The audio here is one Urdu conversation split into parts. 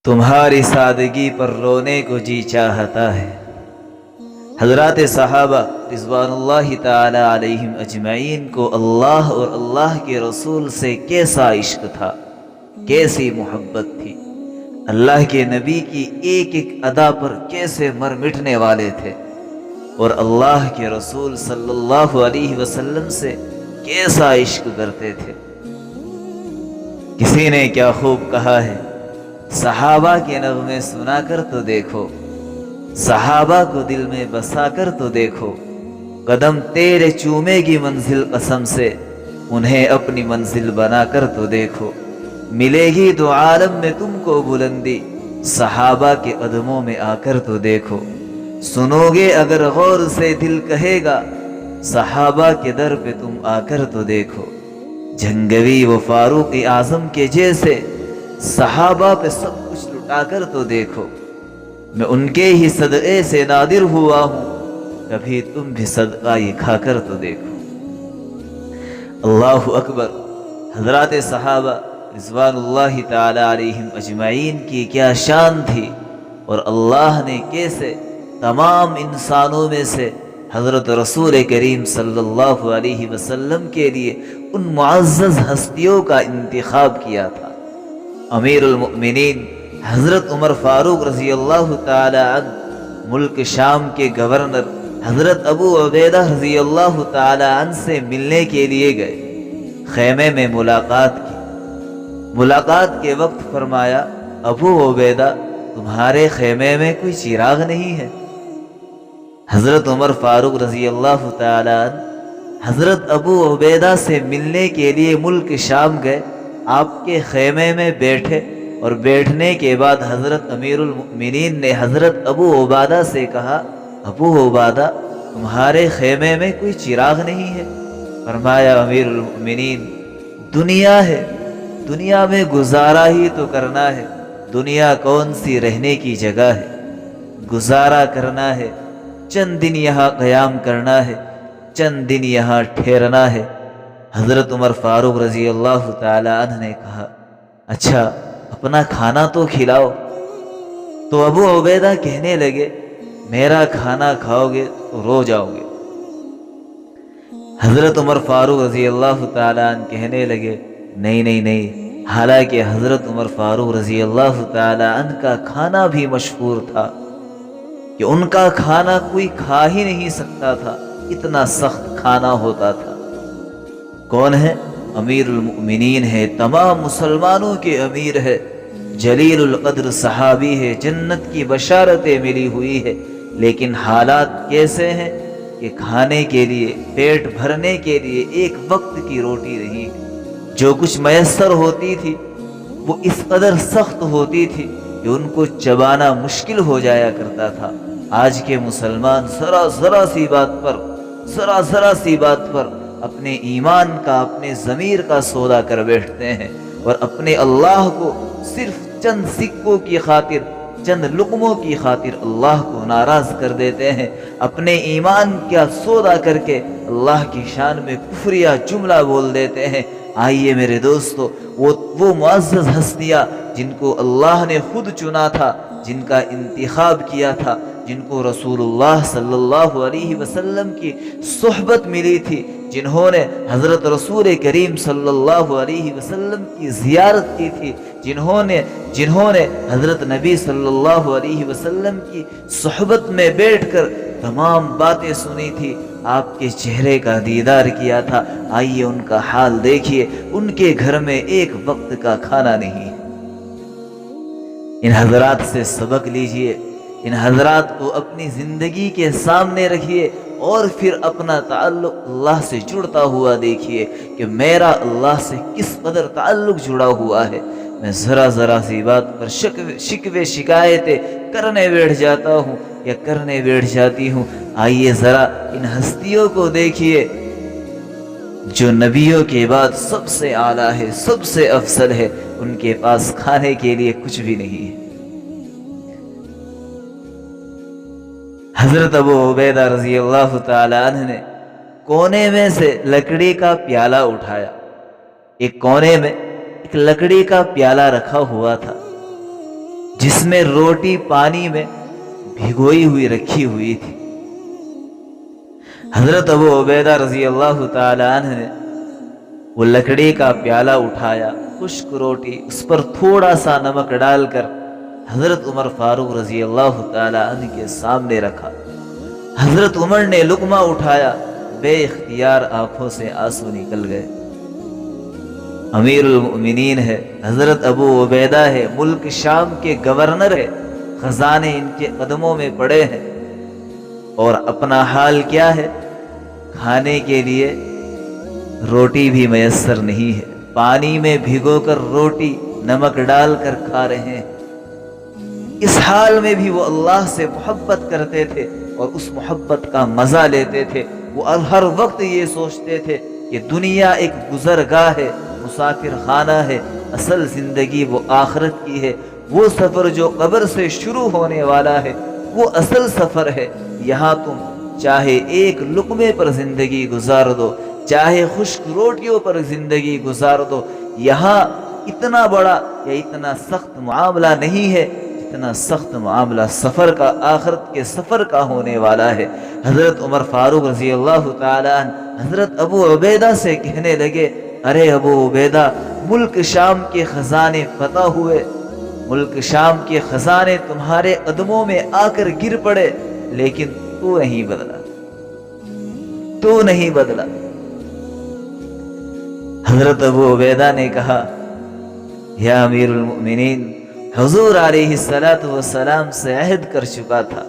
تمہاری سادگی پر رونے کو جی چاہتا ہے۔ حضرات صحابہ رضوان اللہ تعالی علیہم اجمعین کو اللہ اور اللہ کے رسول سے کیسا عشق تھا، کیسی محبت تھی، اللہ کے نبی کی ایک ایک ادا پر کیسے مر مٹنے والے تھے، اور اللہ کے رسول صلی اللہ علیہ وسلم سے کیسا عشق کرتے تھے۔ کسی نے کیا خوب کہا ہے، صحابہ کے نغمے سنا کر تو دیکھو، صحابہ کو دل میں بسا کر تو دیکھو، قدم تیرے چومے گی منزل قسم سے، انہیں اپنی منزل بنا کر تو دیکھو، ملے گی تو عالم میں تم کو بلندی، صحابہ کے قدموں میں آ کر تو دیکھو، سنو گے اگر غور سے دل کہے گا، صحابہ کے در پہ تم آ کر تو دیکھو، جھنگوی و فاروق اعظم کے جیسے صحابہ پہ سب کچھ لٹا کر تو دیکھو، میں ان کے ہی صدقے سے نادر ہوا ہوں، کبھی تم بھی صدقہ یہ کھا کر تو دیکھو۔ اللہ اکبر۔ حضرات صحابہ رضوان اللہ تعالی علیہم اجمعین کی کیا شان تھی، اور اللہ نے کیسے تمام انسانوں میں سے حضرت رسول کریم صلی اللہ علیہ وسلم کے لیے ان معزز ہستیوں کا انتخاب کیا تھا۔ امیر المؤمنین حضرت عمر فاروق رضی اللہ تعالی عنہ ملک شام کے گورنر حضرت ابو عبیدہ رضی اللہ تعالی عنہ سے ملنے کے لیے گئے، خیمے میں ملاقات کی۔ ملاقات کے وقت فرمایا، ابو عبیدہ تمہارے خیمے میں کوئی چراغ نہیں ہے؟ حضرت عمر فاروق رضی اللہ تعالی عنہ حضرت ابو عبیدہ سے ملنے کے لیے ملک شام گئے، آپ کے خیمے میں بیٹھے، اور بیٹھنے کے بعد حضرت امیر المؤمنین نے حضرت ابو عبیدہ سے کہا، ابو عبیدہ تمہارے خیمے میں کوئی چراغ نہیں ہے؟ فرمایا، امیر المؤمنین دنیا ہے، دنیا میں گزارا ہی تو کرنا ہے، دنیا کون سی رہنے کی جگہ ہے، گزارا کرنا ہے، چند دن یہاں قیام کرنا ہے، چند دن یہاں ٹھہرنا ہے۔ حضرت عمر فاروق رضی اللہ تعالی عنہ نے کہا، اچھا اپنا کھانا تو کھلاؤ۔ تو ابو عبیدہ کہنے لگے، میرا کھانا کھاؤ گے تو رو جاؤ گے۔ حضرت عمر فاروق رضی اللہ تعالی عنہ کہنے لگے، نہیں نہیں نہیں، حالانکہ حضرت عمر فاروق رضی اللہ تعالی عنہ کا کھانا بھی مشہور تھا کہ ان کا کھانا کوئی کھا ہی نہیں سکتا تھا، اتنا سخت کھانا ہوتا تھا۔ کون ہے؟ امیر المؤمنین ہے، تمام مسلمانوں کے امیر ہے، جلیل القدر صحابی ہے، جنت کی بشارتیں ملی ہوئی ہے، لیکن حالات کیسے ہیں کہ کھانے کے لیے، پیٹ بھرنے کے لیے ایک وقت کی روٹی نہیں، جو کچھ میسر ہوتی تھی وہ اس قدر سخت ہوتی تھی کہ ان کو چبانا مشکل ہو جایا کرتا تھا۔ آج کے مسلمان ذرا سی بات پر اپنے ایمان کا، اپنے ضمیر کا سودا کر بیٹھتے ہیں، اور اپنے اللہ کو صرف چند سکوں کی خاطر، چند لقموں کی خاطر اللہ کو ناراض کر دیتے ہیں، اپنے ایمان کا سودا کر کے اللہ کی شان میں کفریہ جملہ بول دیتے ہیں۔ آئیے میرے دوستو، وہ معزز ہستیاں جن کو اللہ نے خود چنا تھا، جن کا انتخاب کیا تھا، جن کو رسول اللہ صلی اللہ علیہ وسلم کی صحبت ملی تھی، جنہوں نے حضرت رسول کریم صلی اللہ علیہ وسلم کی زیارت کی تھی، جنہوں نے حضرت نبی صلی اللہ علیہ وسلم کی صحبت میں بیٹھ کر تمام باتیں سنی تھی، آپ کے چہرے کا دیدار کیا تھا، آئیے ان کا حال دیکھیے، ان کے گھر میں ایک وقت کا کھانا نہیں۔ ان حضرات سے سبق لیجئے، ان حضرات کو اپنی زندگی کے سامنے رکھیے، اور پھر اپنا تعلق اللہ سے جڑتا ہوا دیکھیے کہ میرا اللہ سے کس قدر تعلق جڑا ہوا ہے۔ میں ذرا سی بات پر شکوے شکایتیں کرنے بیٹھ جاتا ہوں یا کرنے بیٹھ جاتی ہوں۔ آئیے ذرا ان ہستیوں کو دیکھیے جو نبیوں کے بعد سب سے اعلیٰ ہے، سب سے افضل ہے، ان کے پاس کھانے کے لیے کچھ بھی نہیں ہے۔ حضرت ابو عبیدہ رضی اللہ تعالی عنہ نے کونے میں سے لکڑی کا پیالہ اٹھایا، ایک کونے میں ایک لکڑی کا پیالہ رکھا ہوا تھا، جس میں روٹی پانی میں بھگوئی ہوئی رکھی ہوئی تھی۔ حضرت ابو عبیدہ رضی اللہ تعالی عنہ نے وہ لکڑی کا پیالہ اٹھایا، خشک روٹی، اس پر تھوڑا سا نمک ڈال کر حضرت عمر فاروق رضی اللہ تعالی عنہ کے سامنے رکھا۔ حضرت عمر نے لقمہ اٹھایا، بے اختیار آنکھوں سے آنسو نکل گئے۔ امیر المؤمنین ہے، حضرت ابو عبیدہ ہے، ملک شام کے گورنر ہے، خزانے ان کے قدموں میں پڑے ہیں، اور اپنا حال کیا ہے؟ کھانے کے لیے روٹی بھی میسر نہیں ہے، پانی میں بھگو کر روٹی نمک ڈال کر کھا رہے ہیں۔ اس حال میں بھی وہ اللہ سے محبت کرتے تھے اور اس محبت کا مزہ لیتے تھے۔ وہ ہر وقت یہ سوچتے تھے کہ دنیا ایک گزرگاہ ہے، مسافر خانہ ہے، اصل زندگی وہ آخرت کی ہے۔ وہ سفر جو قبر سے شروع ہونے والا ہے وہ اصل سفر ہے۔ یہاں تم چاہے ایک لقمے پر زندگی گزار دو، چاہے خشک روٹیوں پر زندگی گزار دو، یہاں اتنا بڑا یا اتنا سخت معاملہ نہیں ہے اتنا سخت معاملہ سفر کا، آخرت کے سفر کا ہونے والا ہے۔ حضرت عمر فاروق رضی اللہ تعالی عنہ حضرت ابو عبیدہ سے کہنے لگے، ارے ابو عبیدہ، ملک شام کے خزانے فتح ہوئے، ملک شام کے خزانے تمہارے قدموں میں آ کر گر پڑے، لیکن تو نہیں بدلا، تو نہیں بدلا۔ حضرت ابو عبیدہ نے کہا، یا امیر المؤمنین، حضور علیہ السلام سے عہد کر چکا تھا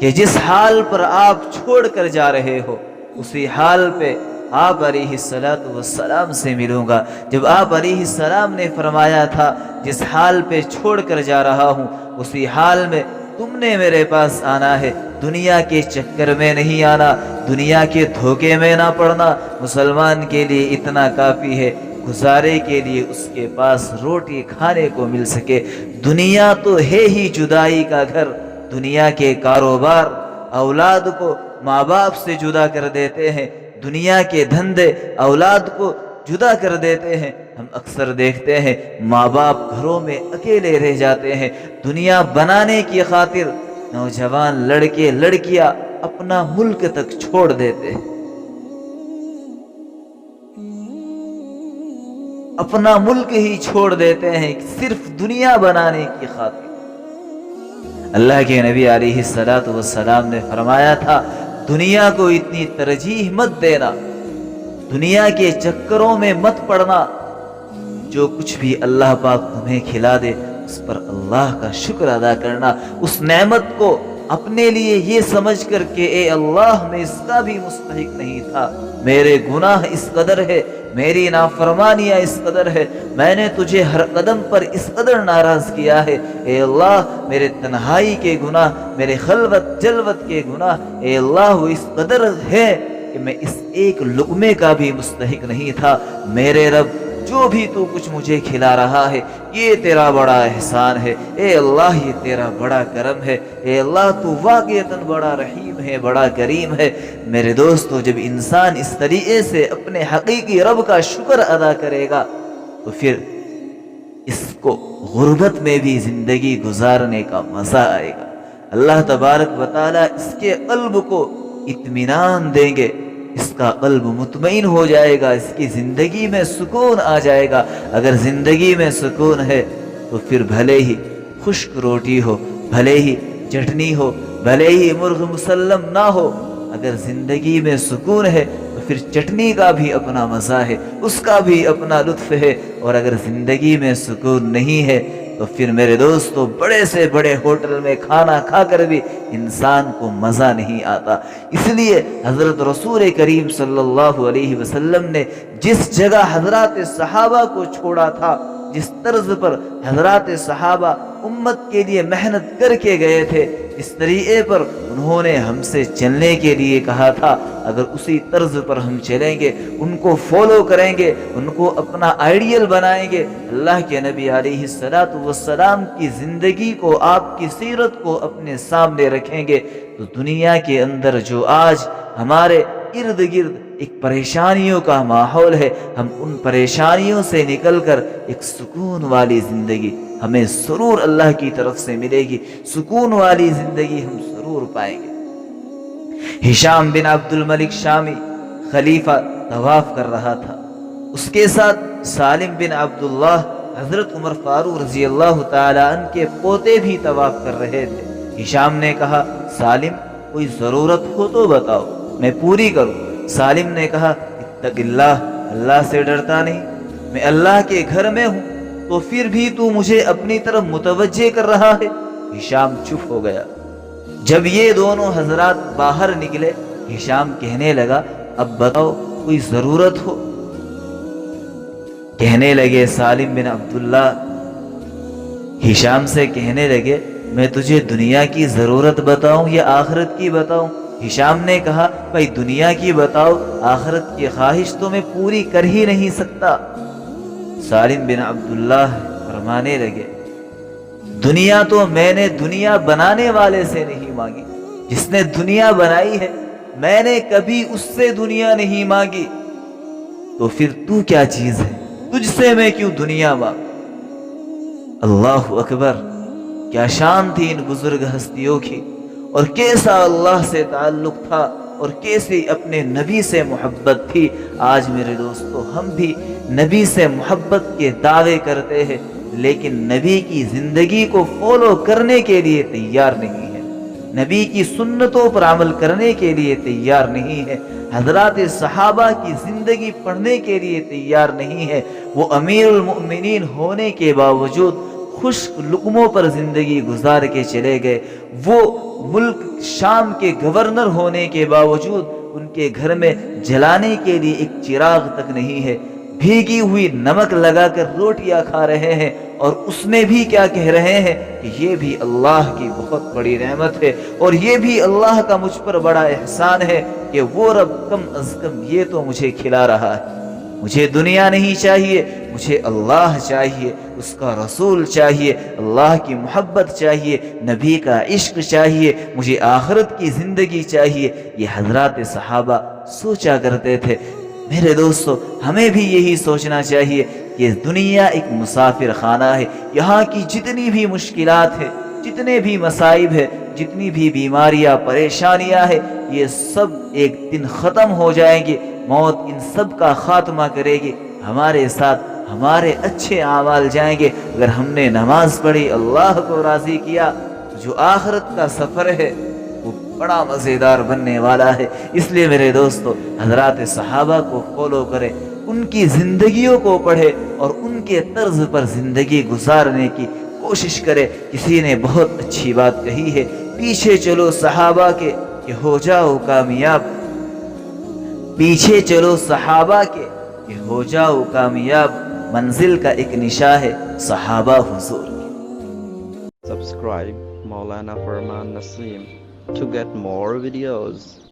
کہ جس حال پر آپ چھوڑ کر جا رہے ہو اسی حال پہ آپ علیہ السلام سے ملوں گا۔ جب آپ علیہ السلام نے فرمایا تھا جس حال پہ چھوڑ کر جا رہا ہوں اسی حال میں تم نے میرے پاس آنا ہے، دنیا کے چکر میں نہیں آنا، دنیا کے دھوکے میں نہ پڑنا۔ مسلمان کے لیے اتنا کافی ہے، گزارے کے لیے اس کے پاس روٹی کھانے کو مل سکے۔ دنیا تو ہے ہی جدائی کا گھر، دنیا کے کاروبار اولاد کو ماں باپ سے جدا کر دیتے ہیں، دنیا کے دھندے اولاد کو جدا کر دیتے ہیں۔ ہم اکثر دیکھتے ہیں ماں باپ گھروں میں اکیلے رہ جاتے ہیں، دنیا بنانے کی خاطر نوجوان لڑکے لڑکیاں اپنا ملک تک چھوڑ دیتے ہیں، اپنا ملک ہی چھوڑ دیتے ہیں صرف دنیا بنانے کی خاطر۔ اللہ کے نبی علیہ السلام نے فرمایا تھا، دنیا کو اتنی ترجیح مت دینا، دنیا کے چکروں میں مت پڑنا، جو کچھ بھی اللہ پاک تمہیں کھلا دے اس پر اللہ کا شکر ادا کرنا، اس نعمت کو اپنے لیے یہ سمجھ کر کہ اے اللہ میں اس کا بھی مستحق نہیں تھا، میرے گناہ اس قدر ہے، میری نافرمانیاں اس قدر ہے، میں نے تجھے ہر قدم پر اس قدر ناراض کیا ہے، اے اللہ میرے تنہائی کے گناہ، میرے خلوت جلوت کے گناہ، اے اللہ وہ اس قدر ہے کہ میں اس ایک لقمے کا بھی مستحق نہیں تھا۔ میرے رب جو بھی تو کچھ مجھے کھلا رہا ہے یہ تیرا بڑا احسان ہے، اے اللہ یہ تیرا بڑا کرم ہے، اے اللہ تو واقعتاً بڑا رحیم ہے، بڑا کریم ہے۔ میرے دوستو، جب انسان اس طریقے سے اپنے حقیقی رب کا شکر ادا کرے گا تو پھر اس کو غربت میں بھی زندگی گزارنے کا مزہ آئے گا۔ اللہ تبارک و تعالی اس کے قلب کو اطمینان دیں گے، اس کا قلب مطمئن ہو جائے گا، اس کی زندگی میں سکون آ جائے گا۔ اگر زندگی میں سکون ہے تو پھر بھلے ہی خشک روٹی ہو، بھلے ہی چٹنی ہو، بھلے ہی مرغ مسلم نہ ہو، اگر زندگی میں سکون ہے تو پھر چٹنی کا بھی اپنا مزہ ہے، اس کا بھی اپنا لطف ہے۔ اور اگر زندگی میں سکون نہیں ہے تو پھر میرے دوستو بڑے سے بڑے ہوٹل میں کھانا کھا کر بھی انسان کو مزہ نہیں آتا۔ اس لیے حضرت رسول کریم صلی اللہ علیہ وسلم نے جس جگہ حضرات صحابہ کو چھوڑا تھا، جس طرز پر حضرات صحابہ امت کے لیے محنت کر کے گئے تھے، اس طریقے پر انہوں نے ہم سے چلنے کے لیے کہا تھا، اگر اسی طرز پر ہم چلیں گے، ان کو فالو کریں گے، ان کو اپنا آئیڈیل بنائیں گے، اللہ کے نبی علیہ السلام کی زندگی کو، آپ کی سیرت کو اپنے سامنے رکھیں گے، تو دنیا کے اندر جو آج ہمارے ارد گرد ایک پریشانیوں کا ماحول ہے، ہم ان پریشانیوں سے نکل کر ایک سکون والی زندگی ہمیں سرور اللہ کی طرف سے ملے گی، سکون والی زندگی ہم ضرور پائیں گے۔ ہشام بن عبد الملک شامی خلیفہ طواف کر رہا تھا، اس کے ساتھ سالم بن عبداللہ حضرت عمر فاروق رضی اللہ تعالی عنہ کے پوتے بھی طواف کر رہے تھے۔ ہشام نے کہا سالم کوئی ضرورت ہو تو بتاؤ میں پوری کروں۔ سالم نے کہا اتق اللہ، اللہ سے ڈرتا نہیں؟ میں اللہ کے گھر میں ہوں تو پھر بھی تو مجھے اپنی طرف متوجہ کر رہا ہے۔ ہشام چپ ہو گیا۔ جب یہ دونوں حضرات باہر نکلے ہشام کہنے لگا اب بتاؤ کوئی ضرورت ہو؟ کہنے لگے سالم بن عبداللہ ہشام سے کہنے لگے میں تجھے دنیا کی ضرورت بتاؤں یا آخرت کی بتاؤں؟ ہشام نے کہا بھائی دنیا کی بتاؤ، آخرت کی خواہش تو میں پوری کر ہی نہیں سکتا۔ سالم بن عبداللہ فرمانے لگے دنیا تو میں نے دنیا بنانے والے سے نہیں مانگی، جس نے دنیا بنائی ہے میں نے کبھی اس سے دنیا نہیں مانگی، تو پھر تو کیا چیز ہے، تجھ سے میں کیوں دنیا مانگ؟ اللہ اکبر، کیا شان تھی ان بزرگ ہستیوں کی، اور کیسا اللہ سے تعلق تھا، اور کیسی اپنے نبی سے محبت تھی۔ آج میرے دوستو ہم بھی نبی سے محبت کے دعوے کرتے ہیں لیکن نبی کی زندگی کو فالو کرنے کے لیے تیار نہیں ہے، نبی کی سنتوں پر عمل کرنے کے لیے تیار نہیں ہے، حضرات صحابہ کی زندگی پڑھنے کے لیے تیار نہیں ہے۔ وہ امیر المؤمنین ہونے کے باوجود خشک لقموں پر زندگی گزار کے چلے گئے، وہ ملک شام کے گورنر ہونے کے باوجود ان کے گھر میں جلانے کے لیے ایک چراغ تک نہیں ہے، بھیگی ہوئی نمک لگا کر روٹیاں کھا رہے ہیں، اور اس میں بھی کیا کہہ رہے ہیں کہ یہ بھی اللہ کی بہت بڑی نعمت ہے، اور یہ بھی اللہ کا مجھ پر بڑا احسان ہے کہ وہ رب کم از کم یہ تو مجھے کھلا رہا ہے۔ مجھے دنیا نہیں چاہیے، مجھے اللہ چاہیے، اس کا رسول چاہیے، اللہ کی محبت چاہیے، نبی کا عشق چاہیے، مجھے آخرت کی زندگی چاہیے۔ یہ حضرات صحابہ سوچا کرتے تھے۔ میرے دوستو ہمیں بھی یہی سوچنا چاہیے کہ دنیا ایک مسافر خانہ ہے، یہاں کی جتنی بھی مشکلات ہیں، جتنے بھی مصائب ہیں، جتنی بھی بیماریاں پریشانیاں ہیں، یہ سب ایک دن ختم ہو جائیں گے، موت ان سب کا خاتمہ کرے گی، ہمارے ساتھ ہمارے اچھے اعمال جائیں گے۔ اگر ہم نے نماز پڑھی، اللہ کو راضی کیا، جو آخرت کا سفر ہے وہ بڑا مزیدار بننے والا ہے۔ اس لیے میرے دوستو حضرات صحابہ کو فالو کریں، ان کی زندگیوں کو پڑھے اور ان کے طرز پر زندگی گزارنے کی کوشش کرے۔ کسی نے بہت اچھی بات کہی ہے، پیچھے چلو صحابہ کے کہ ہو جاؤ کامیاب، پیچھے چلو صحابہ کے کہ ہو جاؤ کامیاب، منزل کا ایک نشاں ہے صحابہ حضور کی۔ Subscribe Maulana Farman Naseem to get more videos.